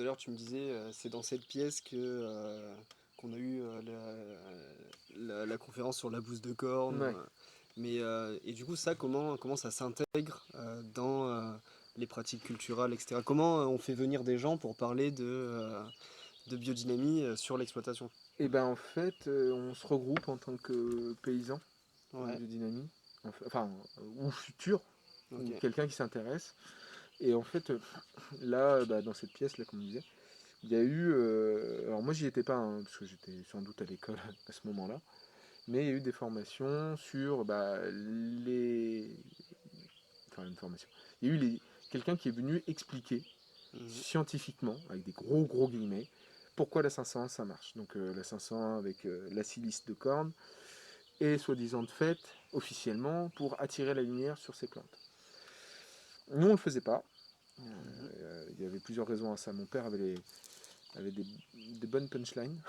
à l'heure, tu me disais, c'est dans cette pièce qu'on a eu la conférence sur la bouse de corne. Ouais. Et du coup, ça, comment ça s'intègre dans les pratiques culturelles, etc. Comment on fait venir des gens pour parler de biodynamie sur l'exploitation? Et ben en fait, on se regroupe en tant que paysans en Ouais, biodynamie, enfin, ou futur, ou ok. quelqu'un qui s'intéresse. Et en fait, là, bah, dans cette pièce, là, comme on disait, il y a eu. Alors moi, j'y étais pas, hein, parce que j'étais sans doute à l'école à ce moment-là, mais il y a eu des formations sur bah, les. Enfin, une formation. Il y a eu quelqu'un qui est venu expliquer Mhm. scientifiquement, avec des gros gros guillemets, pourquoi la 501 ça marche. Donc la 501 avec la silice de corne est soi-disant faite officiellement pour attirer la lumière sur ces plantes. Nous on ne le faisait pas. Mhm. Il y avait plusieurs raisons à ça. Mon père avait des bonnes punchlines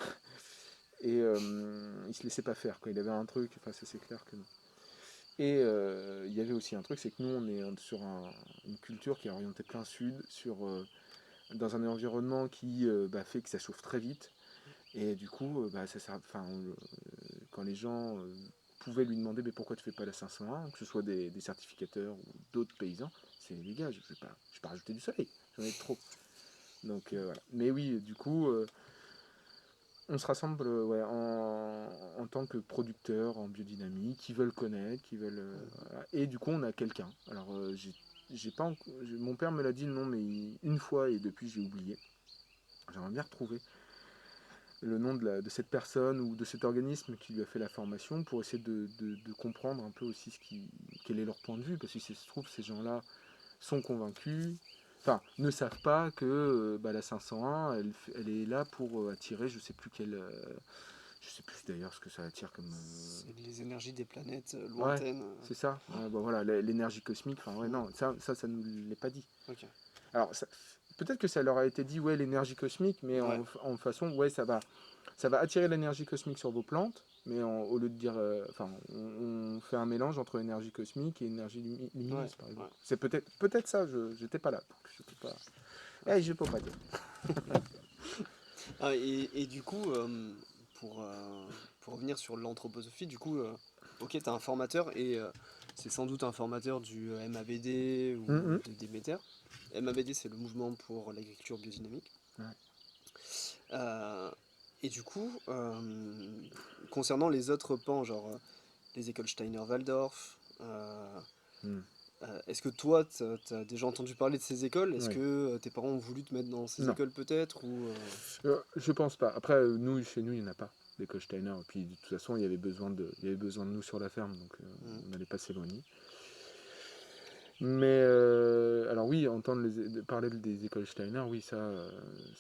et il se laissait pas faire. Quand il avait un truc, enfin ça c'est clair que non. Et il y avait aussi un truc, c'est que nous on est sur une culture qui est orientée plein sud, dans un environnement qui bah, fait que ça chauffe très vite. Et du coup, bah, quand les gens pouvaient lui demander mais pourquoi tu fais pas la 501, que ce soit des certificateurs ou d'autres paysans, c'est les gars, je vais pas rajouter du soleil, j'en ai trop. Donc voilà. Mais oui, du coup, on se rassemble ouais, en tant que producteurs en biodynamie, qui veulent connaître, qui veulent. Voilà. Et du coup, on a quelqu'un. Alors, j'ai pas, mon père me l'a dit le nom, mais une fois et depuis j'ai oublié. J'aimerais bien retrouver le nom de cette personne ou de cet organisme qui lui a fait la formation pour essayer de comprendre un peu aussi quel est leur point de vue. Parce que si ça se trouve, ces gens-là sont convaincus, enfin, ne savent pas que bah, la 501, elle est là pour attirer, je sais plus d'ailleurs ce que ça attire comme. C'est les énergies des planètes Ouais, lointaines. c'est ça. Ouais, bah, voilà, l'énergie cosmique. Enfin, ouais, Mhm. non, ça nous l'est pas dit. Ok. Alors, peut-être que ça leur a été dit, ouais, l'énergie cosmique, mais Ouais. en façon, ouais, ça va attirer l'énergie cosmique sur vos plantes, mais au lieu de dire, enfin, on fait un mélange entre énergie cosmique et énergie Ouais. lumineuse, par Ouais. exemple. C'est peut-être ça. J'étais pas là, donc je peux pas. Ok. Je peux pas dire. Ah, et du coup, pour revenir sur l'anthroposophie, du coup, ok, t'as un formateur et c'est sans doute un formateur du MABD ou Mhm. de Déméter. MABD, c'est le mouvement pour l'agriculture biodynamique. Ouais. Euh, et du coup, concernant les autres pans, genre les écoles Steiner-Waldorf, Mhm. est-ce que toi, t'as déjà entendu parler de ces écoles? Est-ce Ouais. que tes parents ont voulu te mettre dans ces Non, écoles peut-être ou je pense pas. Après, nous, chez nous, il n'y en a pas d'école Steiner. Et puis, de toute façon, il y avait besoin de nous sur la ferme, donc Hmm. on n'allait pas s'éloigner. Mais alors oui, entendre parler des écoles Steiner, oui, ça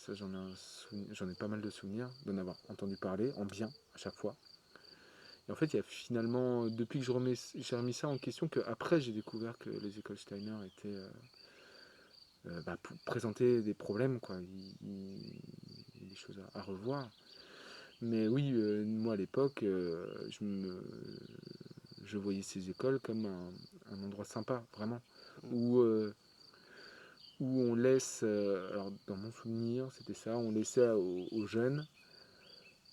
j'en ai pas mal de souvenirs d'en avoir entendu parler en bien à chaque fois. Et en fait, il y a finalement, depuis que j'ai remis ça en question, que après j'ai découvert que les écoles Steiner étaient bah, présentaient des problèmes, quoi. Il y a des choses à revoir. Mais oui, moi à l'époque, je voyais ces écoles comme un endroit sympa, vraiment, Hmm. où où on laisse, alors dans mon souvenir, c'était ça, on laissait aux jeunes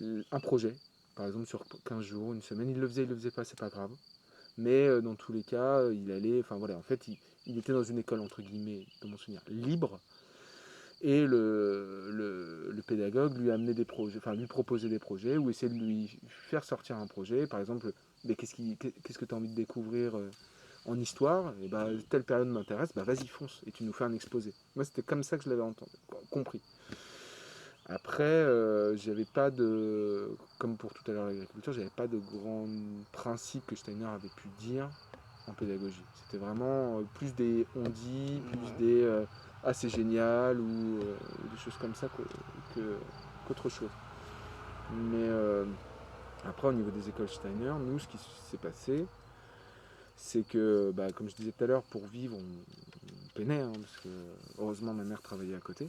un projet, par exemple sur 15 jours, une semaine, il le faisait pas, c'est pas grave. Mais dans tous les cas, il allait, enfin voilà, en fait, il était dans une école, entre guillemets, dans mon souvenir, libre, et le pédagogue lui amenait des projets, enfin lui proposait des projets, ou essayait de lui faire sortir un projet, par exemple, mais qu'est-ce que tu as envie de découvrir en histoire, et bah, Hmm. telle période m'intéresse, bah vas-y fonce, et tu nous fais un exposé. Moi c'était comme ça que je l'avais entendu, compris. Après, j'avais pas de, comme pour tout à l'heure l'agriculture, j'avais pas de grands principes que Steiner avait pu dire en pédagogie. C'était vraiment plus des on dit, plus Ouais. des ah c'est génial ou des choses comme ça qu'autre chose. Mais après au niveau des écoles Steiner, nous ce qui s'est passé, c'est que, bah, comme je disais tout à l'heure, pour vivre, on peinait, hein, parce que heureusement ma mère travaillait à côté.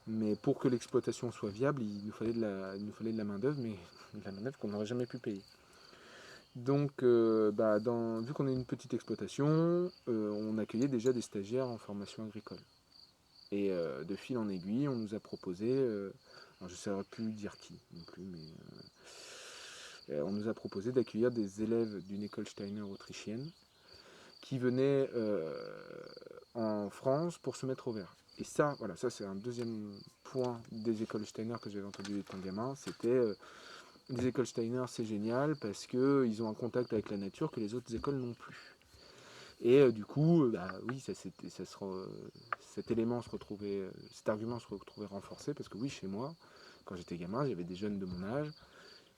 Mais pour que l'exploitation soit viable, il nous fallait de la main-d'œuvre, mais de la main-d'œuvre qu'on n'aurait jamais pu payer. Donc, bah, vu qu'on est une petite exploitation, on accueillait déjà des stagiaires en formation agricole. Et de fil en aiguille, on nous a proposé, alors je ne saurais plus dire qui non plus, mais on nous a proposé d'accueillir des élèves d'une école Steiner autrichienne qui venaient en France pour se mettre au vert. Et ça, voilà, ça c'est un deuxième point des écoles Steiner que j'avais entendu étant gamin, c'était les écoles Steiner, c'est génial parce qu'ils ont un contact avec la nature que les autres écoles n'ont plus. Et du coup, bah, oui, cet élément se retrouvait, cet argument se retrouvait renforcé parce que oui, chez moi, quand j'étais gamin, j'avais des jeunes de mon âge,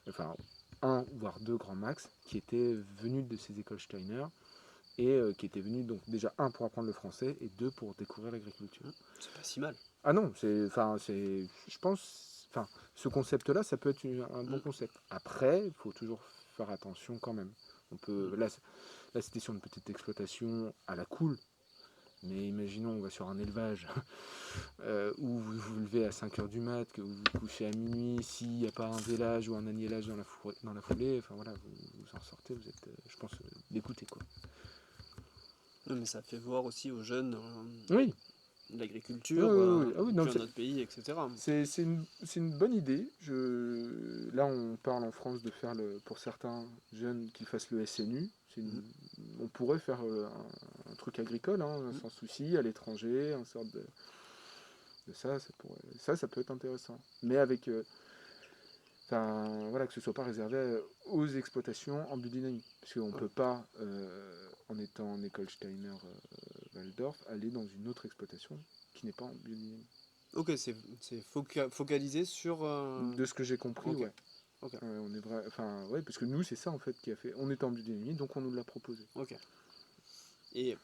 enfin un voire deux grands max, qui étaient venus de ces écoles Steiner et qui étaient venus donc déjà un pour apprendre le français et deux pour découvrir l'agriculture. C'est pas si mal. Ah non, je pense, enfin, ce concept-là, ça peut être un bon Mm, concept. Après, il faut toujours faire attention quand même. On peut, mm. là c'était sur une petite exploitation à la cool, mais imaginons, on va sur un élevage où vous vous levez à 5 heures du mat, que vous vous couchez à minuit, s'il n'y a pas un vélage ou un agnellage dans la foulée, enfin voilà, vous en sortez, vous êtes, je pense, dégoûté quoi. Ouais, mais ça fait voir aussi aux jeunes Oui, oui, l'agriculture, oui, oui. Ah oui, non, puis un autre pays, etc. c'est une bonne idée. Là, on parle en France de faire, pour certains jeunes, qu'ils fassent le SNU. Mm, On pourrait faire un truc agricole, hein, mm. sans souci, à l'étranger, une sorte de ça, ça peut être intéressant. Mais avec, enfin, voilà, que ce soit pas réservé aux exploitations en biodynamie. Parce qu'on ne Ouais. peut pas, en étant en école Steiner Waldorf, aller dans une autre exploitation qui n'est pas en biodynamie. Ok, c'est focalisé sur... De ce que j'ai compris, Ok, ouais. ok, On est vrai, enfin, ouais, parce que nous, c'est ça en fait qui a fait. On était en biodynamie, donc on nous l'a proposé. ok. Et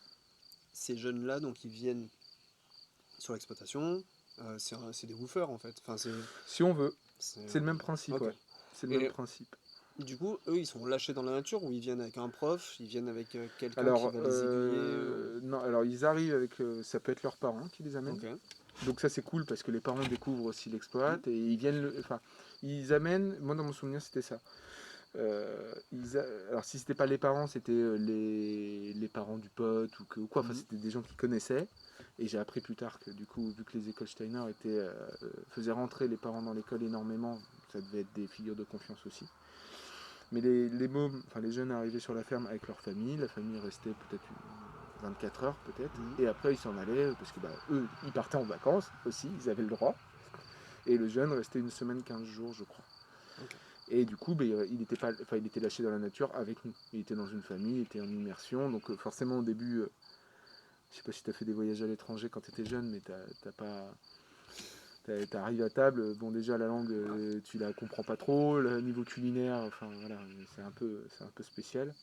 ces jeunes-là, donc ils viennent sur l'exploitation, c'est des woofers en fait. Enfin, Si on veut, c'est, c'est le même principe, ok. ouais. C'est le même Et principe. du coup, eux, ils sont lâchés dans la nature ou ils viennent avec un prof, ils viennent avec quelqu'un qui Alors, va les aiguiller non, alors ils arrivent avec, ça peut être leurs parents qui les amènent. Ok. Donc ça c'est cool parce que les parents découvrent aussi l'exploit Mm, et ils viennent, enfin, ils amènent. Moi dans mon souvenir c'était ça. Alors si c'était pas les parents, c'était les parents du pote ou quoi. Enfin mm. c'était des gens qui connaissaient. Et j'ai appris plus tard que du coup, vu que les écoles Steiner faisaient rentrer les parents dans l'école énormément, ça devait être des figures de confiance aussi. Mais les mômes, enfin les jeunes arrivaient sur la ferme avec leur famille, la famille restait peut-être 24 heures peut-être, Mhm. et après ils s'en allaient parce que bah, eux ils partaient en vacances aussi, ils avaient le droit, et le jeune restait une semaine, 15 jours je crois. Ok. Et du coup, bah, il était lâché dans la nature avec nous. Il était dans une famille, il était en immersion, donc forcément au début, je sais pas si tu as fait des voyages à l'étranger quand tu étais jeune, mais t'as pas. T'arrives à table, bon déjà la langue tu la comprends pas trop, le niveau culinaire, enfin voilà, c'est un peu spécial.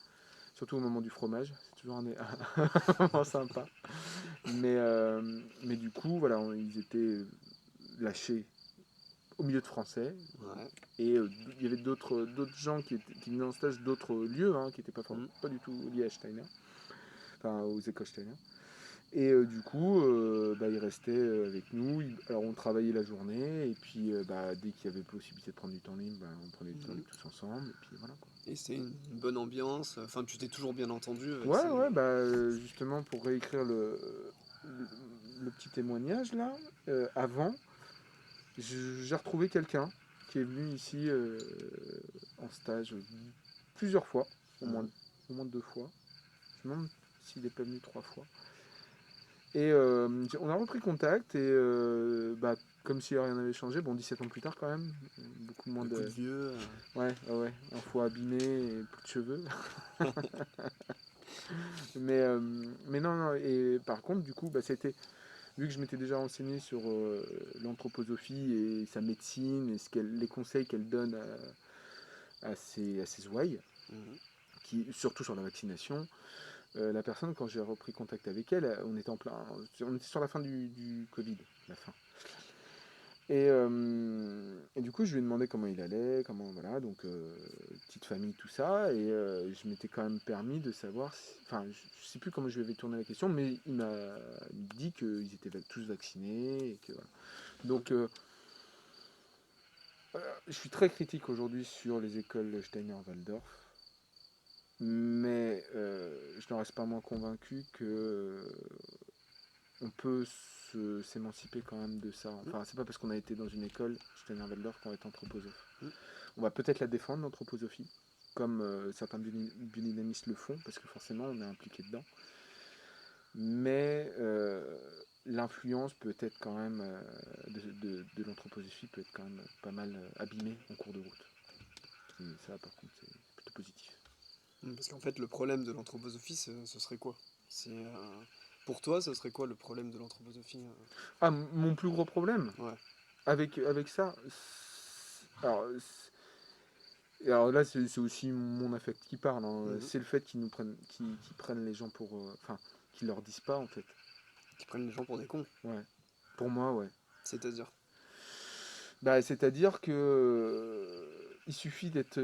Surtout au moment du fromage, c'est toujours un moment sympa. Mais du coup, voilà, ils étaient lâchés au milieu de Français. Ouais. Et il y avait d'autres gens qui venaient en stage d'autres lieux, hein, qui n'étaient Mm. pas du tout liés à Steiner, enfin aux écoles Steiner. Et du coup, bah, ils restaient avec nous. Alors on travaillait la journée, et puis bah, dès qu'il y avait possibilité de prendre du temps libre, bah, on prenait du temps Mhm. libre tous ensemble, et puis voilà quoi. Et c'est une bonne ambiance. Enfin, tu t'es toujours bien entendu avec Ouais, ces. ouais, bah justement pour réécrire le, le petit témoignage là, avant, j'ai retrouvé quelqu'un qui est venu ici en stage plusieurs fois, au moins, Mhm. au moins deux fois. Je me demande s'il n'est pas venu trois fois. Et on a repris contact et bah, comme si rien n'avait changé, bon 17 ans plus tard quand même, beaucoup moins Un coup de de... vieux. Ouais, ouais, ouais, un foie abîmé et plus de cheveux. mais, euh, mais non, non, et par contre du coup, bah, c'était, vu que je m'étais déjà renseigné sur l'anthroposophie et sa médecine et les conseils qu'elle donne à ses ouailles, Mhm. surtout sur la vaccination, la personne, quand j'ai repris contact avec elle, on était sur la fin du Covid, la fin. Et du coup, je lui ai demandé comment il allait, comment, voilà, donc petite famille, tout ça, et je m'étais quand même permis de savoir, enfin, je sais plus comment je lui avais tourné la question, mais il m'a dit qu'ils étaient tous vaccinés, et que voilà. Donc, Ok. je suis très critique aujourd'hui sur les écoles Steiner-Waldorf, mais je n'en reste pas moins convaincu que on peut s'émanciper quand même de ça. Enfin, c'est pas parce qu'on a été dans une école, Steiner-Waldorf, qu'on va être anthroposophe. Mm. On va peut-être la défendre, l'anthroposophie, comme certains biodynamistes le font, parce que forcément, on est impliqué dedans. Mais l'influence peut être quand même de l'anthroposophie peut être quand même pas mal abîmée en cours de route. Et ça, par contre, c'est plutôt positif. Parce qu'en fait, le problème de l'anthroposophie, ce serait quoi? Pour toi, ce serait quoi le problème de l'anthroposophie? Ah, mon plus gros problème Ouais. avec ça, alors là, c'est aussi mon affect qui parle, hein. Mhm. C'est le fait qu'ils prennent les gens pour, enfin, qu'ils leur disent pas en fait. Qui prennent les gens pour des cons. Ouais. Pour moi, ouais. C'est-à-dire. Bah, c'est-à-dire que il suffit d'être,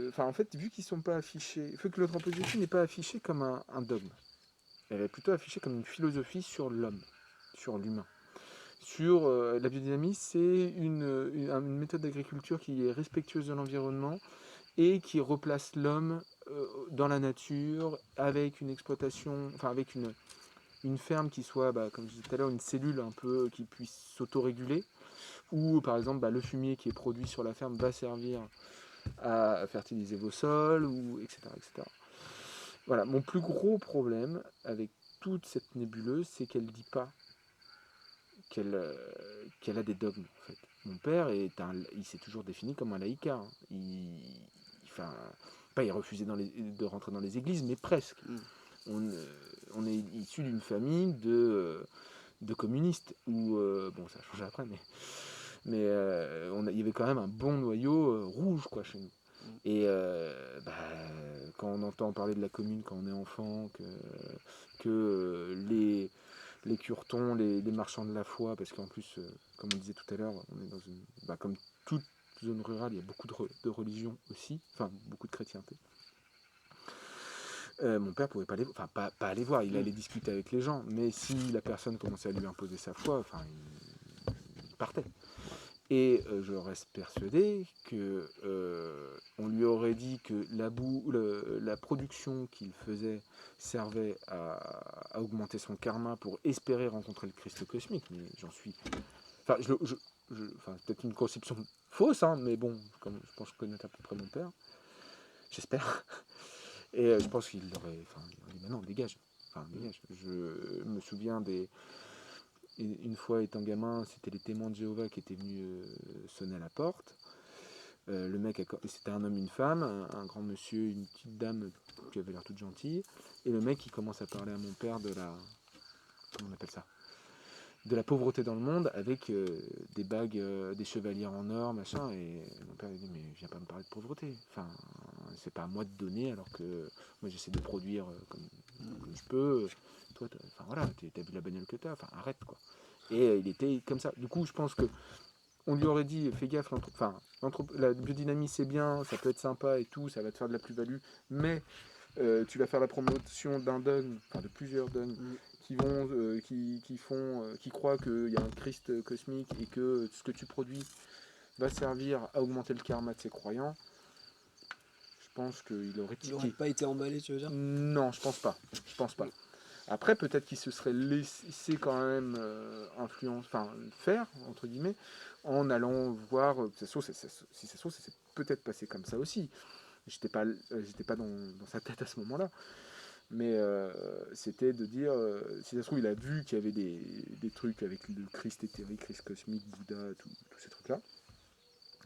enfin, en fait, vu qu'ils sont pas affichés, il faut que l'anthroposophie n'est pas affichée comme un dogme. Elle est plutôt affichée comme une philosophie sur l'homme, sur l'humain. Sur la biodynamie, c'est une méthode d'agriculture qui est respectueuse de l'environnement et qui replace l'homme dans la nature avec une exploitation, enfin avec une ferme qui soit, bah, comme je disais tout à l'heure, une cellule un peu qui puisse s'autoréguler, ou par exemple bah, le fumier qui est produit sur la ferme va servir à fertiliser vos sols, ou etc., etc. Voilà, mon plus gros problème avec toute cette nébuleuse, c'est qu'elle ne dit pas qu'elle a des dogmes en fait. Mon père il s'est toujours défini comme un laïcard. Hein. Enfin, pas il refusait de rentrer dans les églises, mais presque. Mm. On est issu d'une famille de communistes où bon ça a changé après, mais il y avait quand même un bon noyau rouge quoi chez nous. Et bah, quand on entend parler de la commune quand on est enfant, que les curetons, les marchands de la foi, parce qu'en plus, comme on disait tout à l'heure, on est dans une. Bah, comme toute zone rurale, il y a beaucoup de religions aussi, enfin beaucoup de chrétienté. Mon père pouvait pas aller, enfin pas aller voir, il allait discuter avec les gens, mais si la personne commençait à lui imposer sa foi, enfin il partait. Et je reste persuadé que on lui aurait dit que la production qu'il faisait servait à augmenter son karma pour espérer rencontrer le Christ cosmique. Mais j'en suis. Enfin, enfin c'est peut-être une conception fausse, hein, mais bon, comme je pense connaître à peu près mon père, j'espère. Et je pense qu'il aurait. Enfin, il aurait dit, mais non, dégage. Enfin, dégage. Je me souviens une fois étant gamin, c'était les témoins de Jéhovah qui étaient venus sonner à la porte. Le mec, c'était un homme, une femme, un grand monsieur, une petite dame qui avait l'air toute gentille. Et le mec, il commence à parler à mon père de la. Comment on appelle ça? De la pauvreté dans le monde avec des bagues, des chevalières en or, machin. Et mon père lui dit, mais viens pas me parler de pauvreté. Enfin, c'est pas à moi de donner alors que moi j'essaie de produire comme je peux. Toi, enfin voilà, t'as vu la bagnole que t'as. Enfin, arrête quoi. Et il était comme ça. Du coup, je pense que on lui aurait dit, fais gaffe, la biodynamie c'est bien, ça peut être sympa et tout, ça va te faire de la plus-value, mais tu vas faire la promotion d'un dogme, enfin de plusieurs dogmes, qui croient qu'il y a un Christ cosmique et que ce que tu produis va servir à augmenter le karma de ses croyants. Je pense qu'il aurait Il aurait tiqué. pas été emballé, tu veux dire? Non, je pense pas. Je pense pas. Après, peut-être qu'il se serait laissé quand même faire, entre guillemets, en allant voir. Si ça se trouve, ça s'est peut-être passé comme ça aussi. J'étais pas dans sa tête à ce moment-là. Mais c'était de dire, si ça se trouve, il a vu qu'il y avait des trucs avec le Christ éthérique, Christ cosmique, Bouddha, tous ces trucs-là,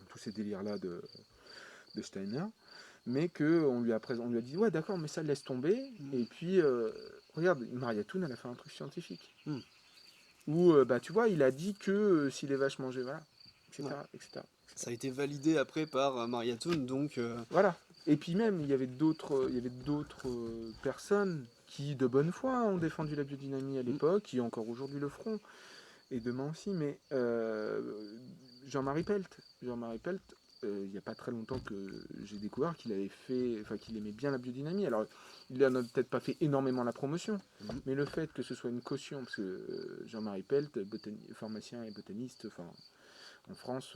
tous ces délires-là de Steiner, mais qu'on lui a dit, ouais, d'accord, mais ça, laisse tomber. Et puis, regarde, Maria Thun, elle a fait un truc scientifique. Où, bah, tu vois, il a dit que si les vaches mangeaient, voilà, etc., Ouais. etc. Ça a été validé après par Maria Thun, donc. Voilà. Et puis même, il y avait d'autres personnes qui, de bonne foi, ont défendu la biodynamie à l'époque, qui encore aujourd'hui le feront, et demain aussi. Mais Jean-Marie Pelt, il n'y a pas très longtemps que j'ai découvert qu'il qu'il aimait bien la biodynamie. Alors, il n'en a peut-être pas fait énormément la promotion, mais le fait que ce soit une caution, parce que Jean-Marie Pelt, pharmacien et botaniste, enfin, en France,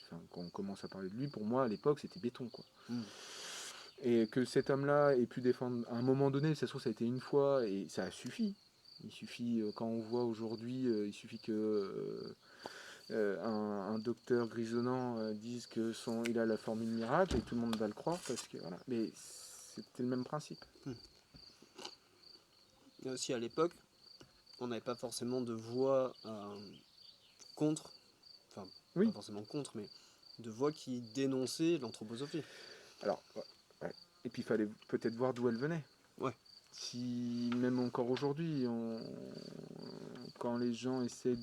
quand on commence à parler de lui, pour moi, à l'époque, c'était béton, quoi. Et que cet homme-là ait pu défendre à un moment donné, ça se trouve, ça a été une fois, et ça a suffi. Il suffit, quand on voit aujourd'hui, il suffit que un docteur grisonnant dise que il a la formule miracle et tout le monde va le croire parce que voilà. Mais c'était le même principe. Et aussi à l'époque, on n'avait pas forcément de voix contre, enfin pas Oui. forcément contre, mais de voix qui dénonçaient l'anthroposophie. Alors, ouais. Et puis il fallait peut-être voir d'où elle venait. Ouais. Si même encore aujourd'hui, quand les gens essaient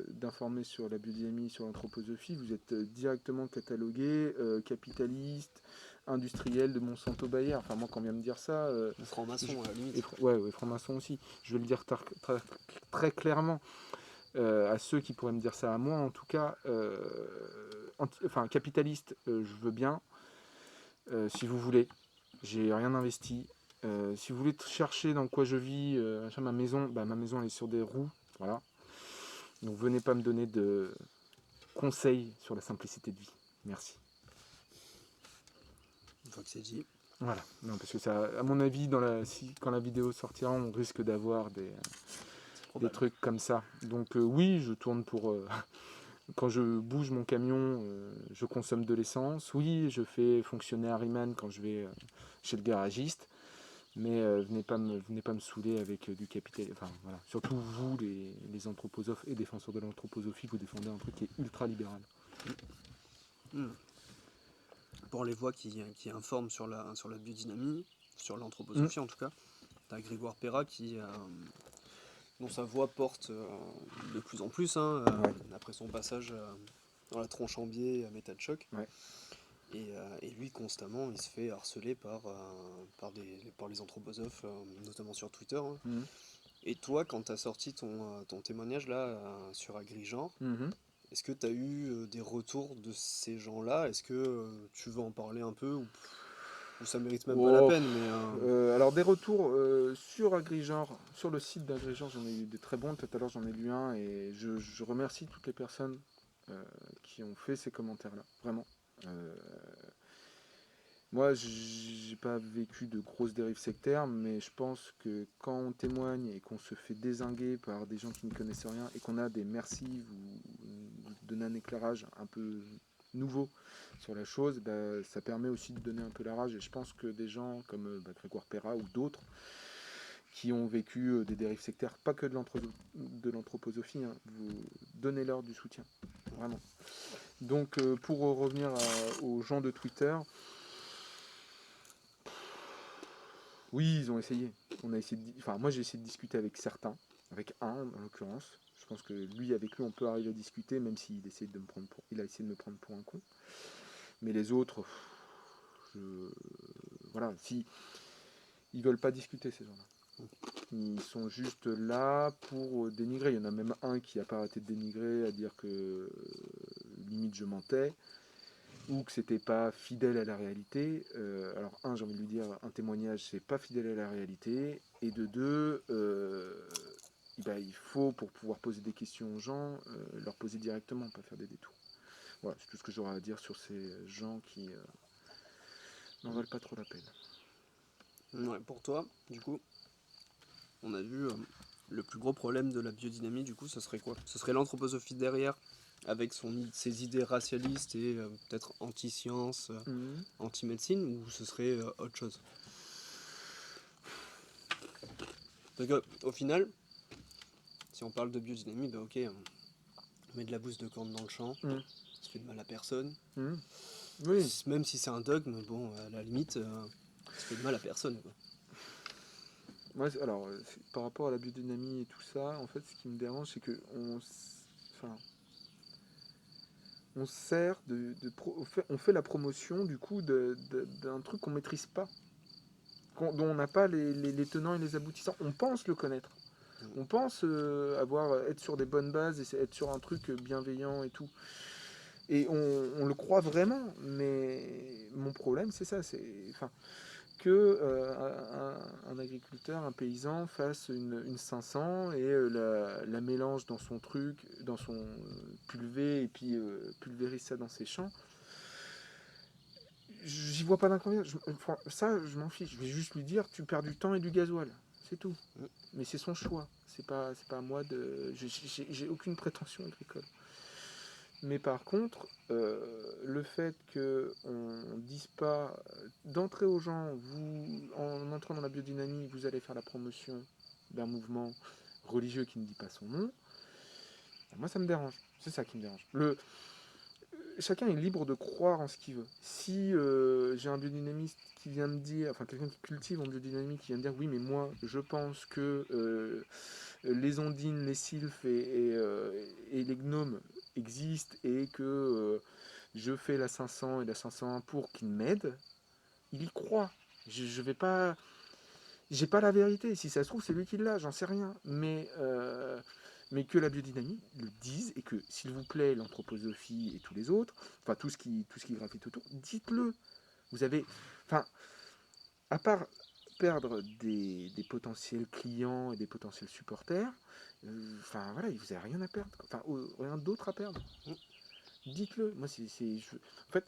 d'informer sur la biodynamie, sur l'anthroposophie, vous êtes directement catalogué capitaliste, industriel de Monsanto Bayer. Enfin, moi, quand on vient me dire ça. Ou franc-maçon à la limite. Ouais, franc-maçon aussi. Je vais le dire très clairement à ceux qui pourraient me dire ça à moi, en tout cas. Enfin, capitaliste, je veux bien. Si vous voulez, j'ai rien investi. Si vous voulez chercher dans quoi je vis, ma maison elle est sur des roues, voilà. Donc venez pas me donner de conseils sur la simplicité de vie. Merci. Une fois que c'est dit. Voilà. Non, parce que ça, à mon avis, quand la vidéo sortira, on risque d'avoir des trucs comme ça. Donc oui, je tourne pour. Quand je bouge mon camion, je consomme de l'essence. Oui, je fais fonctionner Harriman quand je vais chez le garagiste. Mais venez pas me saouler avec du capital. Enfin voilà. Surtout vous, les anthroposophes et défenseurs de l'anthroposophie, vous défendez un truc qui est ultra libéral. Pour les voix qui informent sur la biodynamie, sur l'anthroposophie en tout cas, t'as Grégoire Perra dont sa voix porte de plus en plus, après son passage dans la tronche en biais à Métal Choc. Ouais. Et lui, constamment, il se fait harceler par les anthroposophes, notamment sur Twitter. Hein. Et toi, quand tu as sorti ton témoignage là sur Agrigenre, est-ce que tu as eu des retours de ces gens-là? Est-ce que tu veux en parler un peu ou ça mérite même pas la peine alors des retours sur Agrigenre, sur le site d'Agrigenre, j'en ai eu des très bons. Tout à l'heure j'en ai lu un et je remercie toutes les personnes qui ont fait ces commentaires-là, vraiment. Moi, j'ai pas vécu de grosses dérives sectaires, mais je pense que quand on témoigne et qu'on se fait dézinguer par des gens qui ne connaissent rien et qu'on a des merci, vous donnez un éclairage un peu nouveau sur la chose, ça permet aussi de donner un peu la rage. Et je pense que des gens comme Grégoire Perra ou d'autres qui ont vécu des dérives sectaires, pas que de l'anthroposophie, hein, vous donnez-leur du soutien, vraiment. Donc pour revenir aux gens de Twitter, oui, ils ont essayé. Moi j'ai essayé de discuter avec certains, avec un en l'occurrence. Je pense que avec lui, on peut arriver à discuter, même s'il essaie il a essayé de me prendre pour un con. Mais les autres, voilà, si ils veulent pas discuter ces gens-là. Ils sont juste là pour dénigrer. Il y en a même un qui a pas arrêté de dénigrer, à dire que limite je mentais ou que c'était pas fidèle à la réalité. Alors j'ai envie de lui dire, un témoignage c'est pas fidèle à la réalité, et de deux, il faut, pour pouvoir poser des questions aux gens, leur poser directement, pas faire des détours. Voilà, c'est tout ce que j'aurais à dire sur ces gens qui n'en valent pas trop la peine. Ouais, pour toi, du coup, on a vu le plus gros problème de la biodynamie, du coup, ce serait quoi? Ce serait l'anthroposophie derrière, avec ses idées racialistes et peut-être anti-science, anti-médecine, ou ce serait autre chose? Parce qu'au final, si on parle de biodynamie, ok, on met de la bouse de corne dans le champ, ça fait de mal à personne. Oui. Même si c'est un dogme, bon, à la limite, ça fait de mal à personne, quoi. Moi, alors, par rapport à la biodynamie et tout ça, en fait, ce qui me dérange, c'est que on sert on fait la promotion du coup d'un truc qu'on maîtrise pas, dont on n'a pas les tenants et les aboutissants. On pense le connaître. On pense être sur des bonnes bases et être sur un truc bienveillant et tout. Et on le croit vraiment, mais mon problème, c'est ça. Que un agriculteur, un paysan fasse une 500 et la mélange dans son truc, dans son pulvé, et puis pulvérise ça dans ses champs. J'y vois pas d'inconvénient. Ça, je m'en fiche. Je vais juste lui dire, tu perds du temps et du gasoil. c'est tout. Mm. Mais c'est son choix. C'est pas à moi de. J'ai aucune prétention agricole. Mais par contre, le fait qu'on ne dise pas d'entrer aux gens, vous, en entrant dans la biodynamie, vous allez faire la promotion d'un mouvement religieux qui ne dit pas son nom, moi ça me dérange. C'est ça qui me dérange. Chacun est libre de croire en ce qu'il veut. Si j'ai un biodynamiste qui vient me dire, enfin quelqu'un qui cultive en biodynamie qui vient me dire oui mais moi je pense que les ondines, les sylphes et les gnomes existent et que je fais la 500 et la 501 pour qu'ils m'aident, il y croit. Je vais pas, j'ai pas la vérité. Si ça se trouve c'est lui qui l'a, j'en sais rien. Mais que la biodynamie le dise et que, s'il vous plaît, l'anthroposophie et tous les autres, enfin tout ce qui gravite autour, dites-le. Vous avez, enfin, à part perdre des potentiels clients et des potentiels supporters, enfin voilà, vous n'avez rien à perdre, enfin rien d'autre à perdre. Mm. Dites-le. Moi, en fait,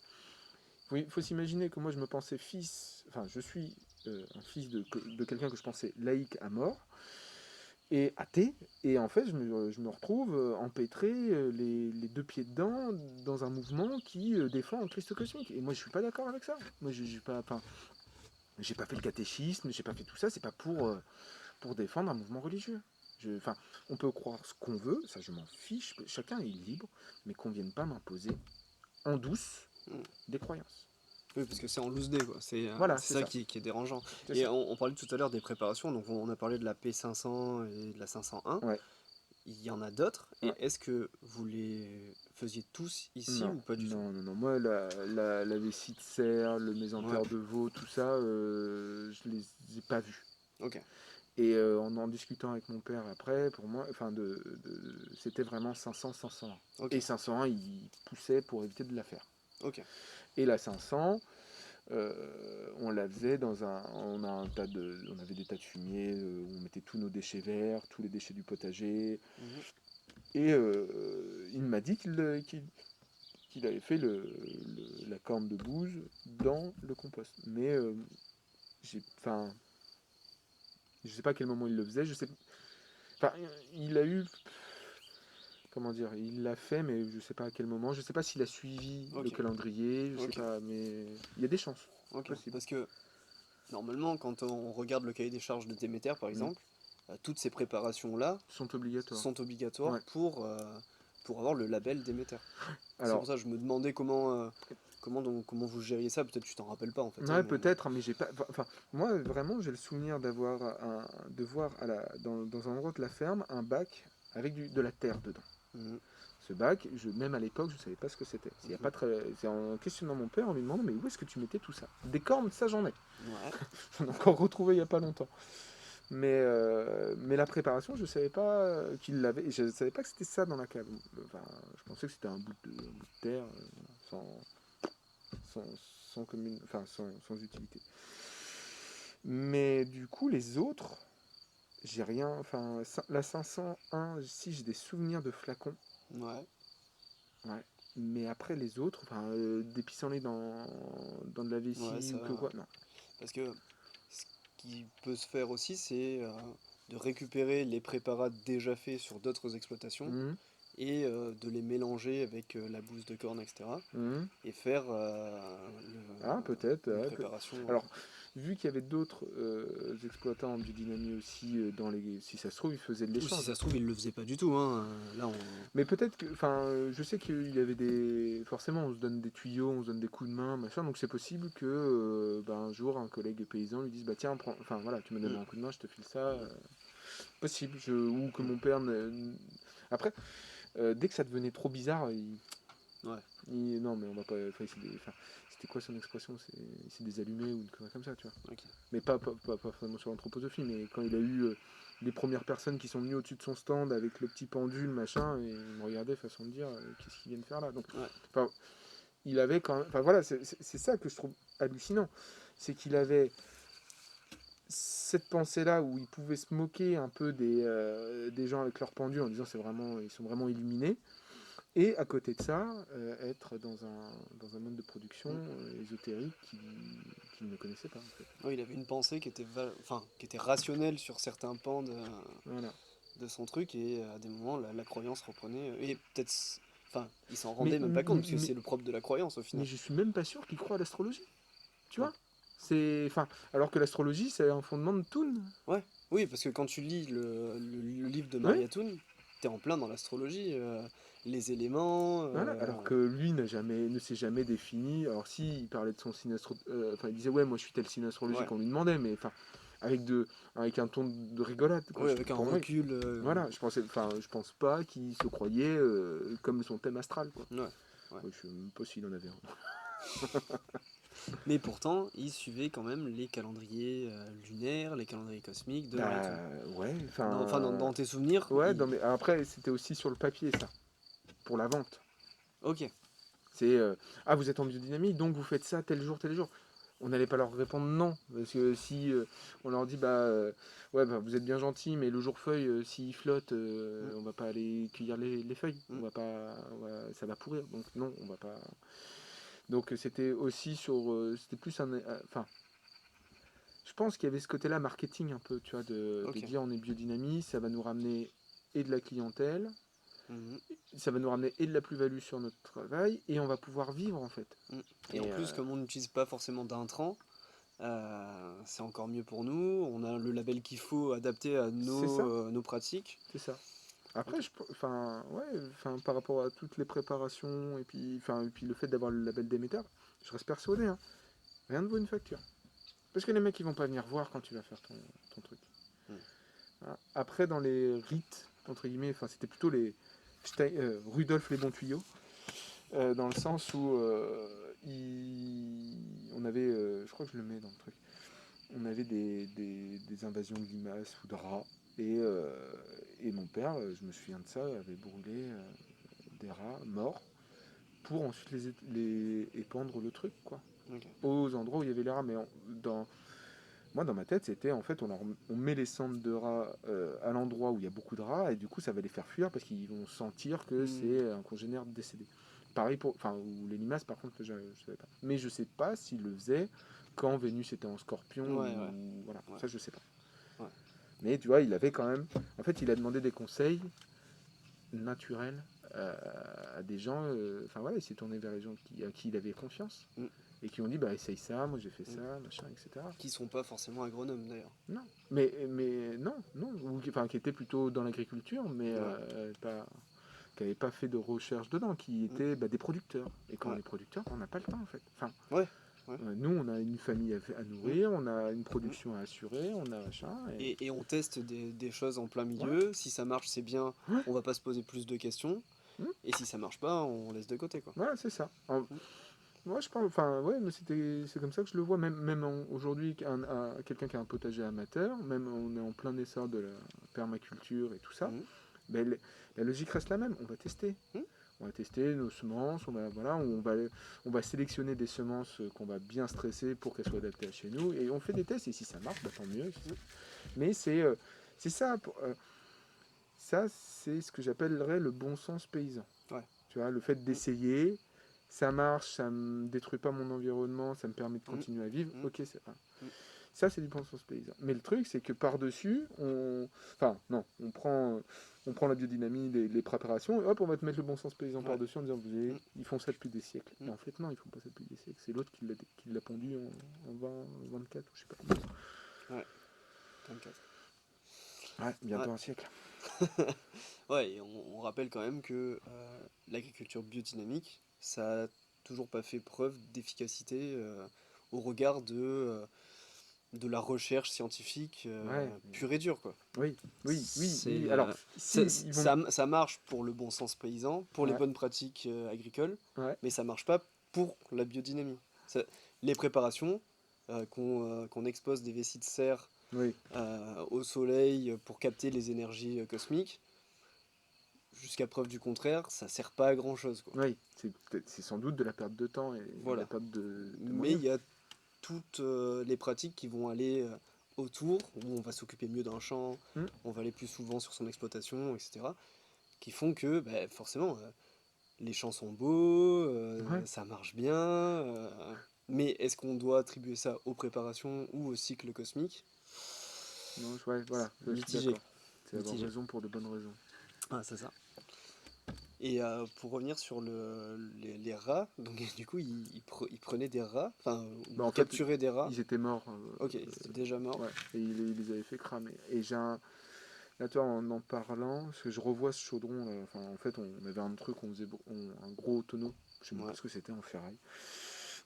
il faut s'imaginer que moi je me pensais fils, enfin je suis un fils de quelqu'un que je pensais laïque à mort et athée, et en fait je me retrouve empêtré les deux pieds dedans dans un mouvement qui défend un Christ cosmique. Et moi je suis pas d'accord avec ça. Moi j'ai pas fait le catéchisme, j'ai pas fait tout ça, c'est pas pour défendre un mouvement religieux. Enfin, on peut croire ce qu'on veut, ça je m'en fiche, chacun est libre, mais qu'on vienne pas m'imposer en douce Mm. des croyances. Oui, parce que c'est en loose day, quoi. Voilà, C'est c'est ça ça. qui est dérangeant. C'est Et ça. on parlait tout à l'heure des préparations, donc on a parlé de la P500 et de la 501. Ouais, Il y en a d'autres, et ouais. est-ce que vous les faisiez tous ici Non, ou pas du tout? non, non, non. Moi, la vessie de cerf, le Ouais, mésentère de veau, tout ça, je les ai pas vus. ok, Et en discutant avec mon père après, pour moi, enfin, c'était vraiment 500, 501. ok, Et 501, il poussait pour éviter de la faire. ok. Et la 500, on la faisait on avait des tas de fumier où on mettait tous nos déchets verts, tous les déchets du potager. Mhm. Et il m'a dit qu'il avait fait la corne de bouse dans le compost. Mais enfin, je sais pas à quel moment il le faisait. Je sais, enfin, il a eu, comment dire, il l'a fait, mais je sais pas à quel moment. Je sais pas s'il a suivi le Ok, calendrier. Je sais ok, pas, mais il y a des chances, ok. possible. Parce que normalement, quand on regarde le cahier des charges de Déméter, par Mm. exemple, toutes ces préparations-là Sont obligatoires. sont obligatoires Ouais. pour avoir le label Déméter. C'est pour Alors, ça que je me demandais comment vous gériez ça. Peut-être que tu t'en rappelles pas en fait, hein, ouais, mais peut-être, mais j'ai pas. Enfin, moi, vraiment, j'ai le souvenir de voir dans un endroit de la ferme un bac avec de la terre dedans. Mhm, Ce bac, même à l'époque, je ne savais pas ce que c'était. mhm. C'est en questionnant mon père, en lui demandant mais où est-ce que tu mettais tout ça? Des cornes, ça j'en ai. Ouais, J'en ai encore retrouvé il n'y a pas longtemps. Mais la préparation, je ne savais pas qu'il l'avait. Je ne savais pas que c'était ça dans la cave. Enfin, je pensais que c'était un bout de terre sans, sans, sans utilité. Mais du coup, les autres, j'ai rien. Enfin, la 501, si j'ai des souvenirs de flacons. ouais, Ouais. Mais après les autres, enfin, des pissenlits dans de la ouais, vessie ça. ou que quoi, non. Parce que ce qui peut se faire aussi, c'est de récupérer les préparats déjà faits sur d'autres exploitations Mhm, et de les mélanger avec la bouse de corne, etc. mhm. Et faire Ah, peut-être. une Ouais, préparation. Alors, vu qu'il y avait d'autres exploitants en biodynamie aussi, si ça se trouve, ils faisaient de Ou si l'échange. ça se trouve, il le faisait pas du tout, hein. Là, Mais peut-être que, enfin, je sais qu'il y avait des. Forcément, on se donne des tuyaux, on se donne des coups de main, machin. Donc c'est possible que, un jour, un collègue paysan lui dise, bah tiens, prends. Enfin voilà, tu me donnes Mm, un coup de main, je te file ça. mm, Possible. Ou que mm. mon père. Après, dès que ça devenait trop bizarre, Ouais, non, mais on va pas. C'était quoi son expression? C'est des allumés ou une connerie comme ça, tu vois. ok. Mais pas forcément sur l'anthroposophie, mais quand il a eu les premières personnes qui sont venues au-dessus de son stand avec le petit pendule, machin, et il me regardait façon de dire qu'est-ce qu'ils viennent faire là. Donc, Ouais. enfin, il avait quand même. Enfin voilà, c'est ça que je trouve hallucinant. C'est qu'il avait cette pensée-là où il pouvait se moquer un peu des gens avec leur pendule en disant ils sont vraiment illuminés. Et à côté de ça, être dans un mode de production ésotérique qu'il ne connaissait pas, en fait. Ouais, il avait une pensée qui était rationnelle sur certains pans Voilà. de son truc, et à des moments, la croyance reprenait. Et peut-être. Enfin, il s'en Mais, rendait même pas compte, parce que mais, c'est le propre de la croyance au mais final. je suis même pas sûr qu'il croit à l'astrologie, tu Ouais. vois. Enfin, alors que l'astrologie, c'est un fondement de Toon. Ouais, oui, parce que quand tu lis le livre de Ouais, Maria Thun, t'es en plein dans l'astrologie, les éléments. voilà. Alors que lui ne s'est jamais défini. Alors si, il parlait de son signe enfin, il disait ouais, moi je suis tel signe Ouais, astrologique, on lui demandait, mais enfin, avec avec un ton de rigolade, quoi. ouais, avec un Pour moi, recul. voilà, je pense pas qu'il se croyait comme son thème astral, quoi. Ouais, ouais. Ouais, je sais même pas s'il en avait un. Mais pourtant, il suivait quand même les calendriers lunaires, les calendriers cosmiques de Maria Thun. Bah ouais, Enfin, dans tes souvenirs, ouais, non, mais après c'était aussi sur le papier ça, pour la vente. Ok. C'est ah, vous êtes en biodynamie, donc vous faites ça tel jour, tel jour. On n'allait pas leur répondre non, parce que si on leur dit ouais, bah vous êtes bien gentil, mais le jour feuille, s'il flotte, Mm, on va pas aller cueillir les feuilles, mm. ça va pourrir, donc non, on va pas. Donc c'était aussi c'était plus enfin, je pense qu'il y avait ce côté-là marketing un peu, tu vois, de Ok. dire on est biodynamie, ça va nous ramener et de la clientèle, Mhm, ça va nous ramener et de la plus-value sur notre travail, et on va pouvoir vivre en fait. mm. Et en Et plus, comme on n'utilise pas forcément d'intrants, c'est encore mieux pour nous. On a le label qu'il faut adapté à c'est ça, nos pratiques. c'est ça. Après, Ok. enfin, ouais, enfin, par rapport à toutes les préparations et puis le fait d'avoir le label d'émetteur, je reste persuadé, hein, rien ne vaut une facture. Parce que les mecs, ils vont pas venir voir quand tu vas faire ton truc. Mm. Voilà. Après, dans les rites, entre guillemets, enfin, c'était plutôt Rudolf les bons tuyaux, dans le sens où on avait, je crois que je le mets dans le truc, on avait des invasions de limaces ou de rats, et mon père, je me souviens de ça, avait brûlé des rats morts pour ensuite les épandre le truc, quoi. Ok. Aux endroits où il y avait les rats, mais moi, dans ma tête, c'était en fait, on met les cendres de rats à l'endroit où il y a beaucoup de rats, et du coup, ça va les faire fuir parce qu'ils vont sentir que Mm. c'est un congénère décédé. Pareil pour. Enfin, ou les limaces, par contre, je savais pas. Mais je sais pas s'il le faisait quand Vénus était en scorpion, Ouais, ouais, ou. Voilà, ouais, ça, je sais pas. ouais. Mais tu vois, il avait quand même. En fait, il a demandé des conseils naturels à des gens. Enfin, voilà, il s'est tourné vers les gens à qui il avait confiance Mm. et qui ont dit bah, essaye ça, moi j'ai fait Mm. ça, machin, etc. Qui sont pas forcément agronomes d'ailleurs. Non, mais non, non, enfin qui était plutôt dans l'agriculture, mais Ouais. qui n'avait pas fait de recherche dedans, qui Mm. étaient des producteurs. Et quand on Ouais. est producteur, on n'a pas le temps en fait. Enfin, Ouais. Ouais. nous, on a une famille à Mm. nourrir, on a une Mm. production à assurer, on a machin, et Et on teste des choses en plein voilà. milieu. Si ça marche, c'est bien. Ouais, On va pas se poser plus de questions. mm, Et si ça marche pas, on laisse de côté, quoi. voilà, c'est ça. Mm. Moi, je pense, enfin, ouais, mais c'est comme ça que je le vois, même aujourd'hui, quelqu'un qui a un potager amateur, même on est en plein essor de la permaculture et tout ça, Mm. ben, la logique reste la même. On va tester. Mm. On va tester nos semences, on va sélectionner des semences qu'on va bien stresser pour qu'elles soient adaptées à chez nous, et on fait des tests, et si ça marche, bah, tant mieux. Mais c'est ça, ça c'est ce que j'appellerais le bon sens paysan. Ouais. Tu vois, le fait Mm. d'essayer, ça marche, ça me détruit pas mon environnement, ça me permet de Mm. continuer à vivre, Mm. ok, c'est pas. Mm. Ça, c'est du bon sens paysan. Mais le truc, c'est que par-dessus, enfin, non, on prend la biodynamie, les préparations, et hop, on va te mettre le bon sens paysan Ouais. par-dessus en disant, Mm. ils font ça depuis des siècles. Et Mm. en fait, non, ils font pas ça depuis des siècles. C'est l'autre qui l'a pondu en 20, 24, ou je sais pas combien. Ouais. 24. Ouais, Ouais. bientôt un siècle. Ouais, et on rappelle quand même que l'agriculture biodynamique, ça a toujours pas fait preuve d'efficacité au regard de la recherche scientifique Ouais, pure et dure, quoi. oui, oui, oui, oui. C'est, Alors, si, ils vont. ça marche pour le bon sens paysan, pour les Ouais, bonnes pratiques agricoles, ouais, mais ça marche pas pour la biodynamie. Les préparations, qu'on expose des vessies de serre oui, au soleil pour capter les énergies cosmiques, jusqu'à preuve du contraire, ça sert pas à grand chose, quoi. oui. C'est sans doute de la perte de temps et de la Voilà. perte de Mais moyens. il y a toutes les pratiques qui vont aller autour, où on va s'occuper mieux d'un champ, Hmm. on va aller plus souvent sur son exploitation, etc., qui font que bah, forcément, les champs sont beaux, Ouais, ça marche bien, mais est-ce qu'on doit attribuer ça aux préparations ou au cycle cosmique? non, ouais, voilà, je suis Mitigé, d'accord. C'est avoir mitigé. raison pour de bonnes raisons. Ah, c'est ça. Et pour revenir sur les rats, donc du coup, il prenait des rats, enfin, Bah, il en fait, capturait des rats. ils étaient morts. Ok, c'était déjà mort. Ouais, et il les avait fait cramer. Et j'ai un. Là, toi, en parlant, parce que je revois ce chaudron, là, enfin, en fait, on avait un truc, un gros tonneau, je sais même Ouais. plus ce que c'était, en ferraille,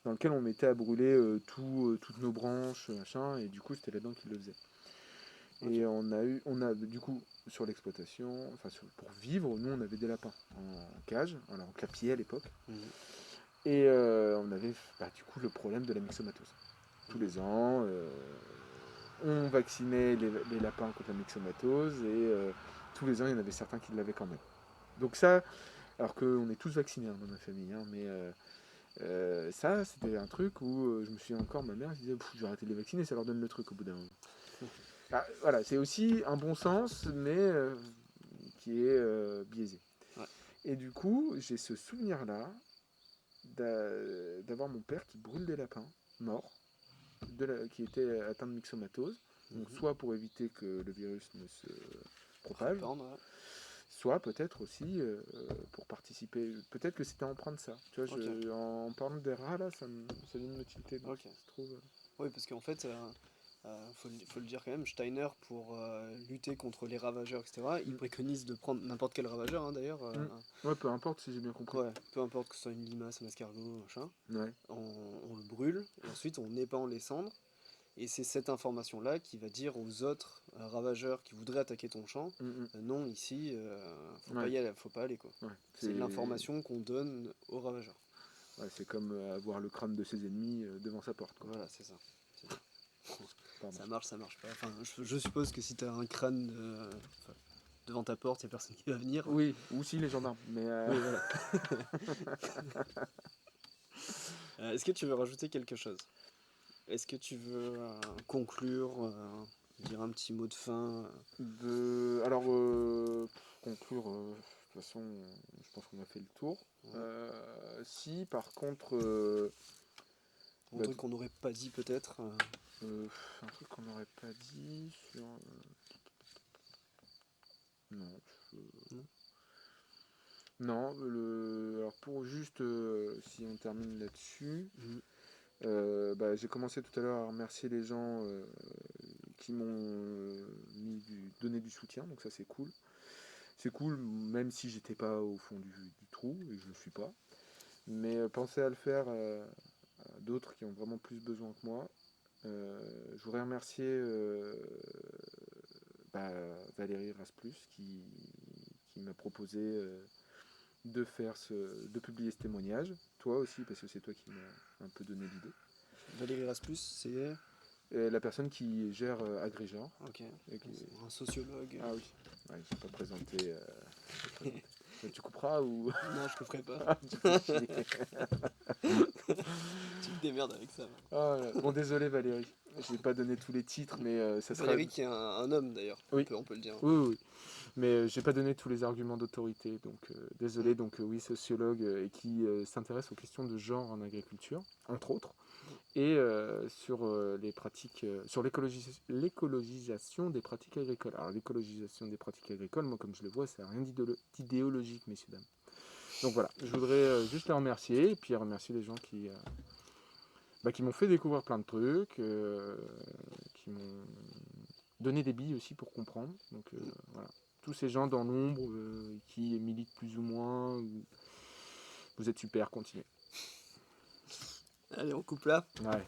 dans lequel on mettait à brûler toutes nos branches, machin, et du coup, c'était là-dedans qu'ils le faisaient. Ok. Et on a, du coup, sur l'exploitation, enfin, pour vivre, nous, on avait des lapins en cage, alors en clapier à l'époque, Mhm, et on avait, bah, du coup, le problème de la myxomatose. Tous mhm. les ans, on vaccinait les lapins contre la myxomatose, et tous les ans, il y en avait certains qui l'avaient quand même. Donc ça, alors qu'on est tous vaccinés dans ma famille, hein, mais ça, c'était un truc où je me souviens encore, ma mère disait, je vais arrêter de les vacciner, ça leur donne le truc au bout d'un moment. Ah, voilà, c'est aussi un bon sens, mais qui est biaisé. Ouais. Et du coup, j'ai ce souvenir-là d'avoir mon père qui brûle des lapins morts, qui étaient atteints de myxomatose, donc Mhm. soit pour éviter que le virus ne se propage, Répandre, ouais. soit peut-être aussi pour participer. Peut-être que c'était empreinte ça. Tu vois, Ok, en parlant des rats, là, ça vient de me tilter. Donc, ok. ça se trouve. Oui, parce qu'en fait, faut le dire quand même, Steiner, pour lutter contre les ravageurs, etc., il Mm. préconise de prendre n'importe quel ravageur, hein, d'ailleurs. Mm. Ouais, peu importe si j'ai bien compris. Ouais, peu importe que ce soit une limace, un escargot, machin. Ouais. On le brûle, et ensuite on épand les cendres. Et c'est cette information-là qui va dire aux autres ravageurs qui voudraient attaquer ton champ, Mm, non, ici, faut mm. pas Ouais. y aller, faut pas aller, quoi. Ouais. C'est l'information qu'on donne aux ravageurs. Ouais, c'est comme avoir le crâne de ses ennemis devant sa porte, quoi. Voilà, c'est ça. C'est ça. Pardon. Ça marche pas. Enfin, je suppose que si t'as un crâne enfin, devant ta porte, y a personne qui va venir. Oui, ou si les gendarmes. Mais Oui, voilà. Est-ce que tu veux rajouter quelque chose? Est-ce que tu veux conclure, dire un petit mot de fin alors, conclure, de toute façon, je pense qu'on a fait le tour. Ouais. Si, par contre, Un bah, truc qu'on n'aurait pas dit peut-être un truc qu'on n'aurait pas dit sur. Non. non. Non, alors pour juste, si on termine là-dessus, Mhm. bah, j'ai commencé tout à l'heure à remercier les gens qui m'ont donné du soutien, donc ça c'est cool. C'est cool, même si j'étais pas au fond du trou, et je le suis pas. Mais pensez à le faire à d'autres qui ont vraiment plus besoin que moi. Je voudrais remercier bah, Valérie Rasplus qui m'a proposé de publier ce témoignage. Toi aussi, parce que c'est toi qui m'as un peu donné l'idée. Valérie Rasplus, c'est... Et la personne qui gère Agrigenre. Ok, Et qui... un sociologue. Ah oui, ouais, je ne pas présenté. Tu couperas ou. Non, je le ferai pas. Ah, tu fais chier. Tu te démerdes avec ça. Ah, ouais. Bon, désolé Valérie, je n'ai pas donné tous les titres, mais ça sera. Valérie qui est un homme d'ailleurs, Oui, on peut le dire. oui, oui, oui. Mais j'ai pas donné tous les arguments d'autorité, donc Mm. désolé. Donc oui, sociologue et qui s'intéresse aux questions de genre en agriculture, entre autres, et sur les pratiques, sur l'écologisation des pratiques agricoles. Alors l'écologisation des pratiques agricoles, moi comme je le vois, ça n'a rien d'idéologique, messieurs dames. Donc voilà, je voudrais juste les remercier et puis remercier les gens qui m'ont fait découvrir plein de trucs, qui m'ont donné des billes aussi pour comprendre. Donc Mm. voilà, tous ces gens dans l'ombre qui militent plus ou moins, vous êtes super, continuez. Allez, on coupe là. Ouais.